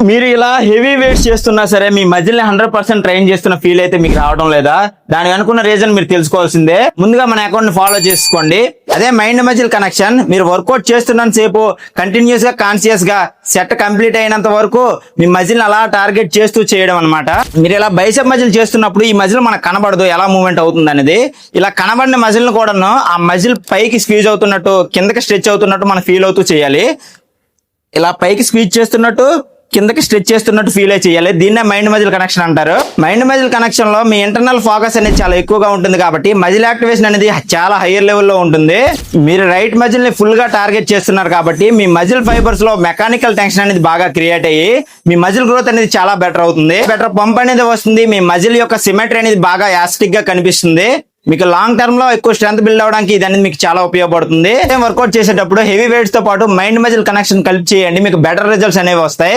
మీరు ఇలా heavy weights చేస్తున్నా సరే మీ మజిల్ ని 100% ట్రైన్ చేస్తున్న ఫీల్ అయితే మీకు రావడం లేదా? దానికి అనుకున్న రీజన్ మీరు తెలుసుకోవాల్సిందే. ముందుగా మన అకౌంట్ ని ఫాలో చేసుకోండి. అదే మైండ్ మజిల్ కనెక్షన్. మీరు వర్కౌట్ చేస్తున్నంత సేపు కంటిన్యూస్ గా కాన్షియస్ గా సెట్ కంప్లీట్ అయినంత వరకు మీ మజిల్ అలా టార్గెట్ చేస్తూ చేయడం అన్నమాట. మీరు ఇలా బైసెప్ మజిల్ చేస్తున్నప్పుడు ఈ మజిల్ మనకు కనబడదు ఎలా మూవ్మెంట్ అవుతుంది అనేది. ఇలా కనబడిన మజిల్ ను కూడాను ఆ మజిల్ పైకి స్క్వీజ్ అవుతున్నట్టు కిందకి స్ట్రెచ్ అవుతున్నట్టు మనం ఫీల్ అవుతూ చేయాలి. ఇలా పైకి స్క్వీజ్ చేస్తున్నట్టు కిందకి స్ట్రెచ్ చేస్తున్నట్టు ఫీల్ అయి చేయాలి. దీన్నే మైండ్ మజిల్ కనెక్షన్ అంటారు. మైండ్ మజిల్ కనెక్షన్ లో మీ ఇంటర్నల్ ఫోకస్ అనేది చాలా ఎక్కువగా ఉంటుంది కాబట్టి మజిల్ యాక్టివేషన్ అనేది చాలా హైయర్ లెవెల్లో ఉంటుంది. మీరు రైట్ మజిల్ ని ఫుల్ గా టార్గెట్ చేస్తున్నారు కాబట్టి మీ మజిల్ ఫైబర్స్ లో మెకానికల్ టెన్షన్ అనేది బాగా క్రియేట్ అయ్యి మీ మజిల్ గ్రోత్ అనేది చాలా బెటర్ అవుతుంది. బెటర్ పంప్ అనేది వస్తుంది. మీ మజిల్ యొక్క సిమెట్రీ అనేది బాగా యాస్టిక్ గా కనిపిస్తుంది. మీకు లాంగ్ టర్మ్ లో ఎక్కువ స్ట్రెంత్ బిల్డ్ అవడానికి ఇది అనేది మీకు చాలా ఉపయోగపడుతుంది. వర్కౌట్ చేసేటప్పుడు హెవీ వెయిట్స్ తో పాటు మైండ్ మజిల్ కనెక్షన్ కలిపి చేయండి. మీకు బెటర్ రిజల్ట్స్ అనేవి వస్తాయి.